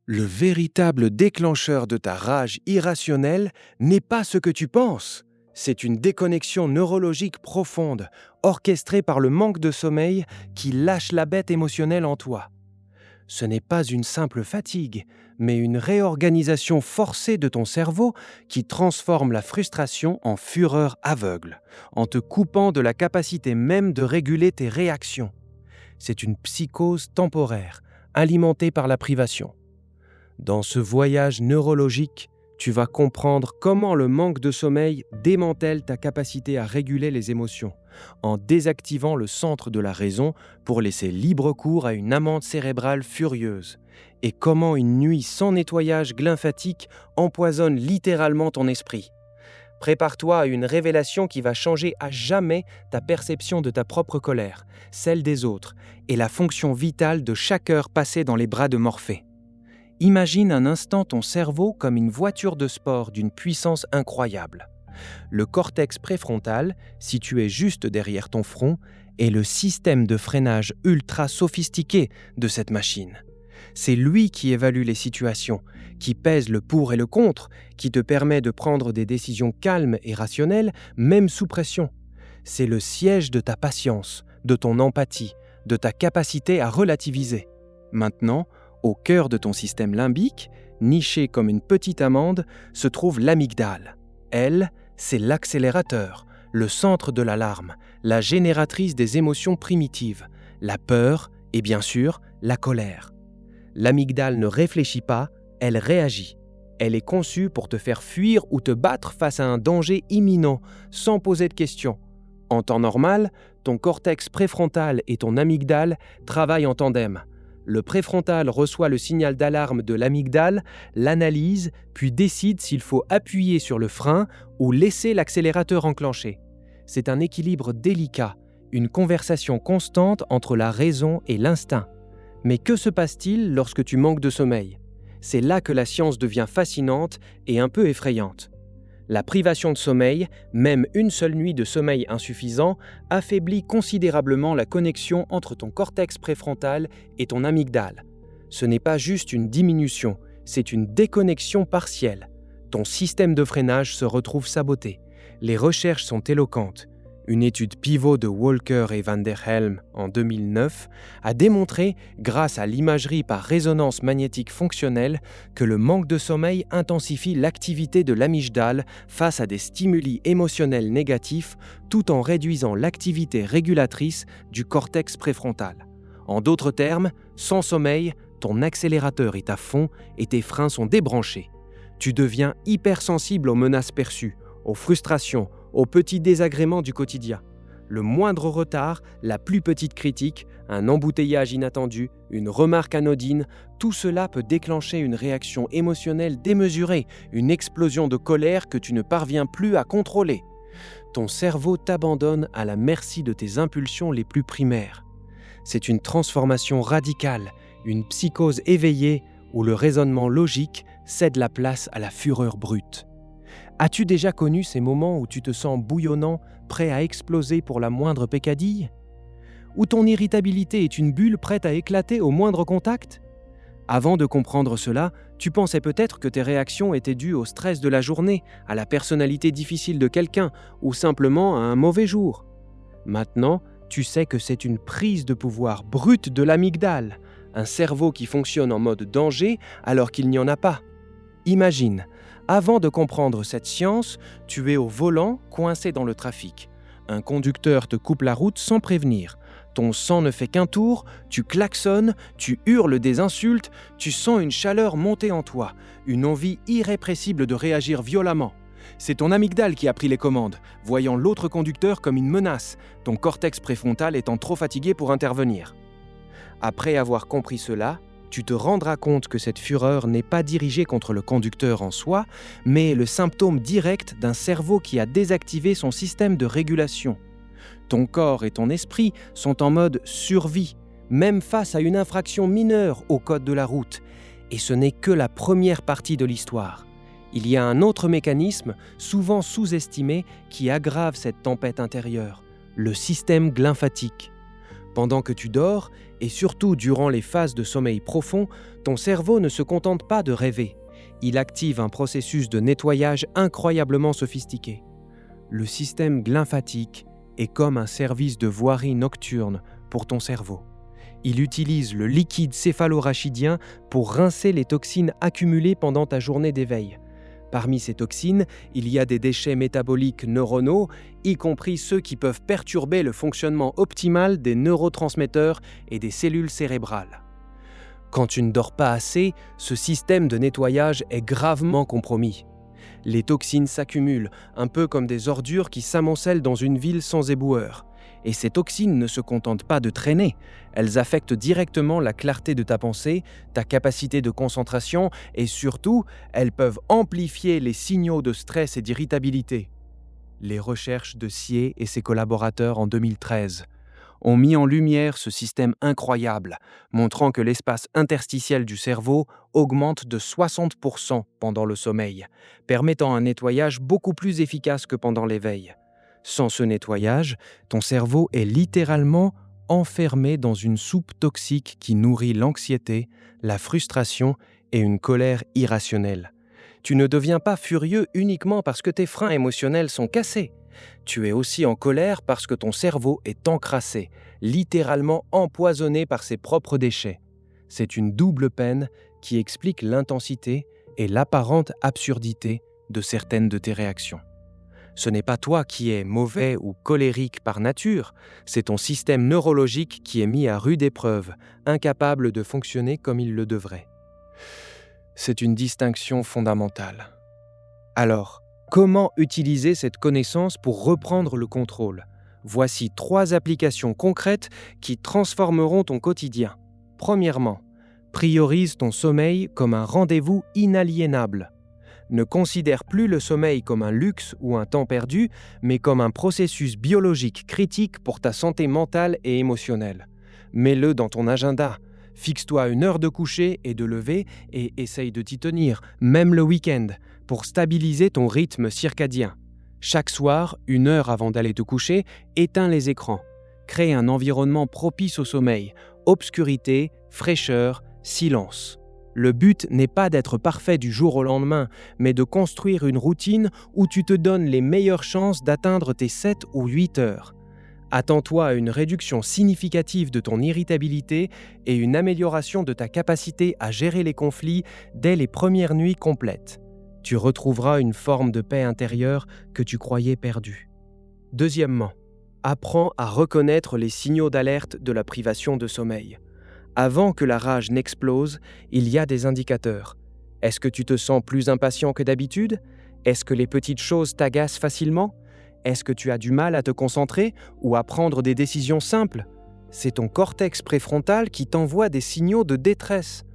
Le véritable déclencheur de ta rage irrationnelle n'est pas ce que tu penses. C'est une déconnexion neurologique profonde, orchestrée par le manque de sommeil qui lâche la bête émotionnelle en toi. Ce n'est pas une simple fatigue, mais une réorganisation forcée de ton cerveau qui transforme la frustration en fureur aveugle, en te coupant de la capacité même de réguler tes réactions. C'est une psychose temporaire, alimentée par la privation. Dans ce voyage neurologique, tu vas comprendre comment le manque de sommeil démantèle ta capacité à réguler les émotions, en désactivant le centre de la raison pour laisser libre cours à une amande cérébrale furieuse, et comment une nuit sans nettoyage lymphatique empoisonne littéralement ton esprit. Prépare-toi à une révélation qui va changer à jamais ta perception de ta propre colère, celle des autres, et la fonction vitale de chaque heure passée dans les bras de Morphée. Imagine un instant ton cerveau comme une voiture de sport d'une puissance incroyable. Le cortex préfrontal, situé juste derrière ton front, est le système de freinage ultra sophistiqué de cette machine. C'est lui qui évalue les situations, qui pèse le pour et le contre, qui te permet de prendre des décisions calmes et rationnelles, même sous pression. C'est le siège de ta patience, de ton empathie, de ta capacité à relativiser. Maintenant, au cœur de ton système limbique, niché comme une petite amande, se trouve l'amygdale. Elle, c'est l'accélérateur, le centre de l'alarme, la génératrice des émotions primitives, la peur et bien sûr la colère. L'amygdale ne réfléchit pas, elle réagit. Elle est conçue pour te faire fuir ou te battre face à un danger imminent, sans poser de questions. En temps normal, ton cortex préfrontal et ton amygdale travaillent en tandem. Le préfrontal reçoit le signal d'alarme de l'amygdale, l'analyse, puis décide s'il faut appuyer sur le frein ou laisser l'accélérateur enclenché. C'est un équilibre délicat, une conversation constante entre la raison et l'instinct. Mais que se passe-t-il lorsque tu manques de sommeil ? C'est là que la science devient fascinante et un peu effrayante. La privation de sommeil, même une seule nuit de sommeil insuffisant, affaiblit considérablement la connexion entre ton cortex préfrontal et ton amygdale. Ce n'est pas juste une diminution, c'est une déconnexion partielle. Ton système de freinage se retrouve saboté. Les recherches sont éloquentes. Une étude pivot de Walker et Van der Helm en 2009 a démontré, grâce à l'imagerie par résonance magnétique fonctionnelle, que le manque de sommeil intensifie l'activité de l'amygdale face à des stimuli émotionnels négatifs, tout en réduisant l'activité régulatrice du cortex préfrontal. En d'autres termes, sans sommeil, ton accélérateur est à fond et tes freins sont débranchés. Tu deviens hypersensible aux menaces perçues, aux frustrations, aux petits désagréments du quotidien. Le moindre retard, la plus petite critique, un embouteillage inattendu, une remarque anodine, tout cela peut déclencher une réaction émotionnelle démesurée, une explosion de colère que tu ne parviens plus à contrôler. Ton cerveau t'abandonne à la merci de tes impulsions les plus primaires. C'est une transformation radicale, une psychose éveillée où le raisonnement logique cède la place à la fureur brute. As-tu déjà connu ces moments où tu te sens bouillonnant, prêt à exploser pour la moindre peccadille ? Où ton irritabilité est une bulle prête à éclater au moindre contact ? Avant de comprendre cela, tu pensais peut-être que tes réactions étaient dues au stress de la journée, à la personnalité difficile de quelqu'un ou simplement à un mauvais jour. Maintenant, tu sais que c'est une prise de pouvoir brute de l'amygdale, un cerveau qui fonctionne en mode danger alors qu'il n'y en a pas. Imagine, avant de comprendre cette science, tu es au volant, coincé dans le trafic. Un conducteur te coupe la route sans prévenir. Ton sang ne fait qu'un tour, tu klaxonnes, tu hurles des insultes, tu sens une chaleur monter en toi, une envie irrépressible de réagir violemment. C'est ton amygdale qui a pris les commandes, voyant l'autre conducteur comme une menace, ton cortex préfrontal étant trop fatigué pour intervenir. Après avoir compris cela, tu te rendras compte que cette fureur n'est pas dirigée contre le conducteur en soi, mais le symptôme direct d'un cerveau qui a désactivé son système de régulation. Ton corps et ton esprit sont en mode survie, même face à une infraction mineure au code de la route. Et ce n'est que la première partie de l'histoire. Il y a un autre mécanisme, souvent sous-estimé, qui aggrave cette tempête intérieure, le système lymphatique. Pendant que tu dors, et surtout durant les phases de sommeil profond, ton cerveau ne se contente pas de rêver. Il active un processus de nettoyage incroyablement sophistiqué. Le système lymphatique est comme un service de voirie nocturne pour ton cerveau. Il utilise le liquide céphalorachidien pour rincer les toxines accumulées pendant ta journée d'éveil. Parmi ces toxines, il y a des déchets métaboliques neuronaux, y compris ceux qui peuvent perturber le fonctionnement optimal des neurotransmetteurs et des cellules cérébrales. Quand tu ne dors pas assez, ce système de nettoyage est gravement compromis. Les toxines s'accumulent, un peu comme des ordures qui s'amoncellent dans une ville sans éboueur. Et ces toxines ne se contentent pas de traîner, elles affectent directement la clarté de ta pensée, ta capacité de concentration et surtout, elles peuvent amplifier les signaux de stress et d'irritabilité. Les recherches de Sieh et ses collaborateurs en 2013 ont mis en lumière ce système incroyable, montrant que l'espace interstitiel du cerveau augmente de 60% pendant le sommeil, permettant un nettoyage beaucoup plus efficace que pendant l'éveil. Sans ce nettoyage, ton cerveau est littéralement enfermé dans une soupe toxique qui nourrit l'anxiété, la frustration et une colère irrationnelle. Tu ne deviens pas furieux uniquement parce que tes freins émotionnels sont cassés. Tu es aussi en colère parce que ton cerveau est encrassé, littéralement empoisonné par ses propres déchets. C'est une double peine qui explique l'intensité et l'apparente absurdité de certaines de tes réactions. Ce n'est pas toi qui es mauvais ou colérique par nature, c'est ton système neurologique qui est mis à rude épreuve, incapable de fonctionner comme il le devrait. C'est une distinction fondamentale. Alors, comment utiliser cette connaissance pour reprendre le contrôle ? Voici 3 applications concrètes qui transformeront ton quotidien. Premièrement, priorise ton sommeil comme un rendez-vous inaliénable. Ne considère plus le sommeil comme un luxe ou un temps perdu, mais comme un processus biologique critique pour ta santé mentale et émotionnelle. Mets-le dans ton agenda. Fixe-toi une heure de coucher et de lever et essaye de t'y tenir, même le week-end, pour stabiliser ton rythme circadien. Chaque soir, 1 heure avant d'aller te coucher, éteins les écrans. Crée un environnement propice au sommeil, obscurité, fraîcheur, silence. Le but n'est pas d'être parfait du jour au lendemain, mais de construire une routine où tu te donnes les meilleures chances d'atteindre tes 7 ou 8 heures. Attends-toi à une réduction significative de ton irritabilité et une amélioration de ta capacité à gérer les conflits dès les premières nuits complètes. Tu retrouveras une forme de paix intérieure que tu croyais perdue. Deuxièmement, apprends à reconnaître les signaux d'alerte de la privation de sommeil. Avant que la rage n'explose, il y a des indicateurs. Est-ce que tu te sens plus impatient que d'habitude ? Est-ce que les petites choses t'agacent facilement ? Est-ce que tu as du mal à te concentrer ou à prendre des décisions simples ? C'est ton cortex préfrontal qui t'envoie des signaux de détresse.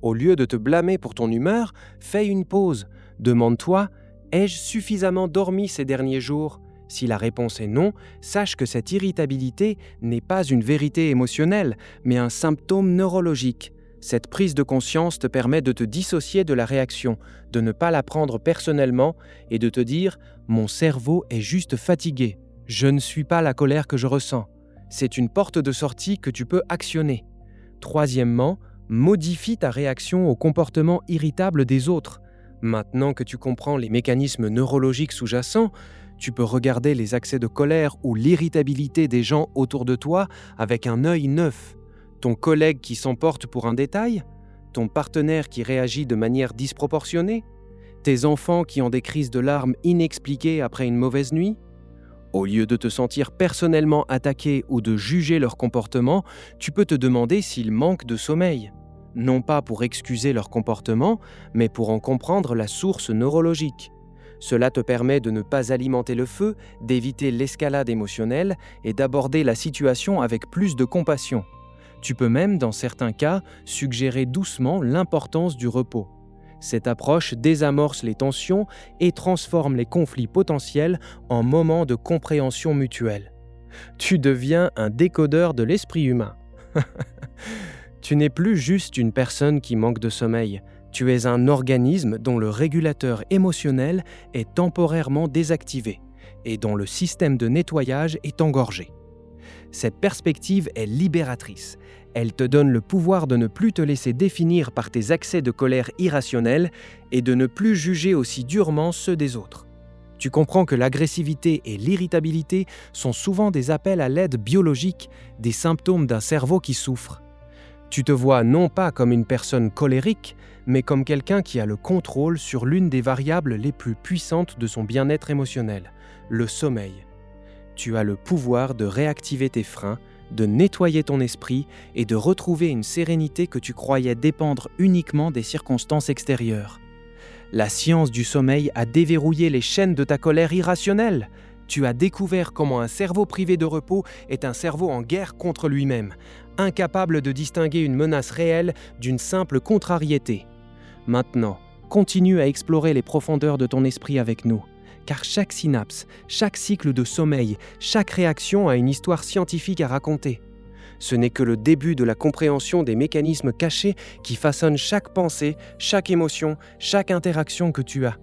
Au lieu de te blâmer pour ton humeur, fais une pause. Demande-toi, ai-je suffisamment dormi ces derniers jours ? Si la réponse est non, sache que cette irritabilité n'est pas une vérité émotionnelle, mais un symptôme neurologique. Cette prise de conscience te permet de te dissocier de la réaction, de ne pas la prendre personnellement et de te dire « Mon cerveau est juste fatigué, je ne suis pas la colère que je ressens ». C'est une porte de sortie que tu peux actionner. Troisièmement, modifie ta réaction au comportement irritable des autres. Maintenant que tu comprends les mécanismes neurologiques sous-jacents, tu peux regarder les accès de colère ou l'irritabilité des gens autour de toi avec un œil neuf. Ton collègue qui s'emporte pour un détail ? Ton partenaire qui réagit de manière disproportionnée ? Tes enfants qui ont des crises de larmes inexpliquées après une mauvaise nuit ? Au lieu de te sentir personnellement attaqué ou de juger leur comportement, tu peux te demander s'ils manquent de sommeil. Non pas pour excuser leur comportement, mais pour en comprendre la source neurologique. Cela te permet de ne pas alimenter le feu, d'éviter l'escalade émotionnelle et d'aborder la situation avec plus de compassion. Tu peux même, dans certains cas, suggérer doucement l'importance du repos. Cette approche désamorce les tensions et transforme les conflits potentiels en moments de compréhension mutuelle. Tu deviens un décodeur de l'esprit humain. Tu n'es plus juste une personne qui manque de sommeil. Tu es un organisme dont le régulateur émotionnel est temporairement désactivé et dont le système de nettoyage est engorgé. Cette perspective est libératrice. Elle te donne le pouvoir de ne plus te laisser définir par tes accès de colère irrationnels et de ne plus juger aussi durement ceux des autres. Tu comprends que l'agressivité et l'irritabilité sont souvent des appels à l'aide biologique, des symptômes d'un cerveau qui souffre. Tu te vois non pas comme une personne colérique, mais comme quelqu'un qui a le contrôle sur l'une des variables les plus puissantes de son bien-être émotionnel, le sommeil. Tu as le pouvoir de réactiver tes freins, de nettoyer ton esprit et de retrouver une sérénité que tu croyais dépendre uniquement des circonstances extérieures. La science du sommeil a déverrouillé les chaînes de ta colère irrationnelle. Tu as découvert comment un cerveau privé de repos est un cerveau en guerre contre lui-même, incapable de distinguer une menace réelle d'une simple contrariété. Maintenant, continue à explorer les profondeurs de ton esprit avec nous, car chaque synapse, chaque cycle de sommeil, chaque réaction a une histoire scientifique à raconter. Ce n'est que le début de la compréhension des mécanismes cachés qui façonnent chaque pensée, chaque émotion, chaque interaction que tu as.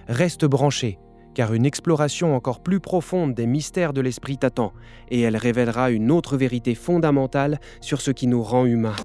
Reste branché, car une exploration encore plus profonde des mystères de l'esprit t'attend, et elle révélera une autre vérité fondamentale sur ce qui nous rend humains.